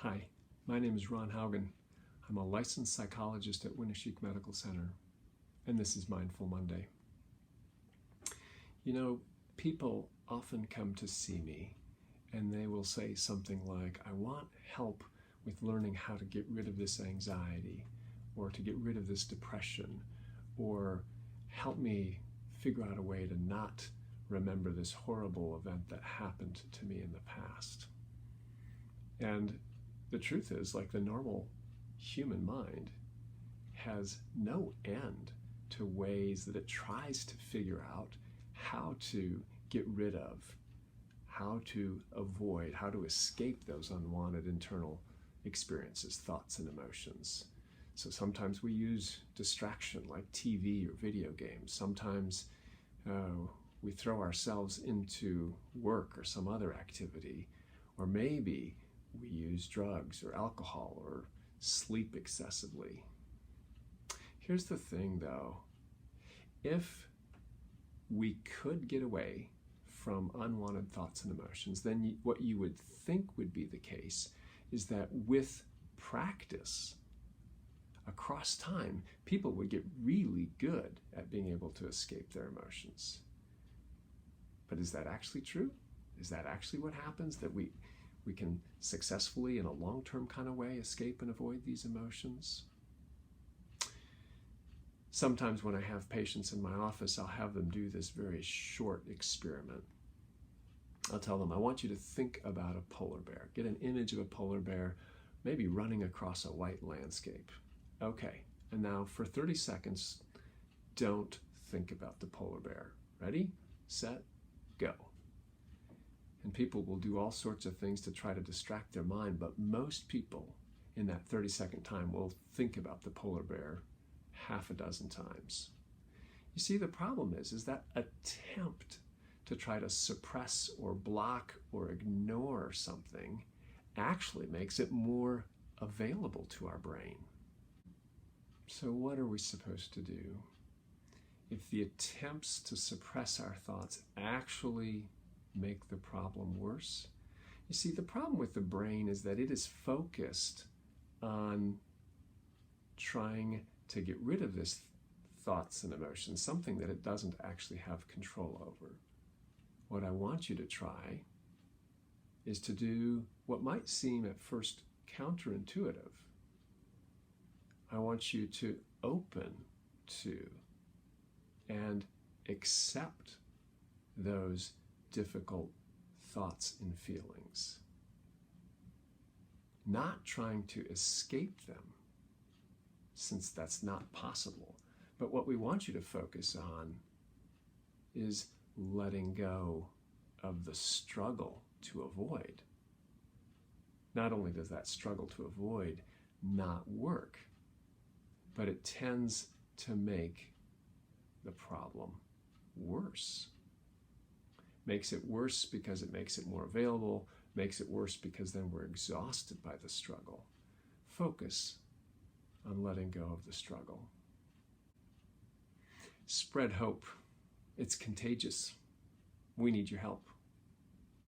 Hi, my name is Ron Hougen. I'm a licensed psychologist at Winneshiek Medical Center, and this is Mindful Monday. You know, people often come to see me and they will say something like, I want help with learning how to get rid of this anxiety, or to get rid of this depression, or help me figure out a way to not remember this horrible event that happened to me in the past. And the truth is, like, the normal human mind has no end to ways that it tries to figure out how to get rid of, how to avoid, how to escape those unwanted internal experiences, thoughts, and emotions. So sometimes we use distraction like TV or video games. Sometimes we throw ourselves into work or some other activity, or maybe we use drugs or alcohol or sleep excessively. Here's the thing though, if we could get away from unwanted thoughts and emotions, then what you would think would be the case is that with practice across time, people would get really good at being able to escape their emotions. But is that actually true? Is that actually what happens, that we can successfully, in a long-term kind of way, escape and avoid these emotions? Sometimes when I have patients in my office, I'll have them do this very short experiment. I'll tell them, I want you to think about a polar bear. Get an image of a polar bear, maybe running across a white landscape. Okay, and now for 30 seconds, don't think about the polar bear. Ready, set, go. And people will do all sorts of things to try to distract their mind, but most people in that 30-second time will think about the polar bear half a dozen times. You see, the problem is that attempt to try to suppress or block or ignore something actually makes it more available to our brain. So what are we supposed to do if the attempts to suppress our thoughts actually make the problem worse? You see, the problem with the brain is that it is focused on trying to get rid of this thoughts and emotions, something that it doesn't actually have control over. What I want you to try is to do what might seem at first counterintuitive. I want you to open to and accept those difficult thoughts and feelings, not trying to escape them, since that's not possible. But what we want you to focus on is letting go of the struggle to avoid. Not only does that struggle to avoid not work, but it tends to make the problem worse. Makes it worse because it makes it more available, makes it worse because then we're exhausted by the struggle. Focus on letting go of the struggle. Spread hope. It's contagious. We need your help.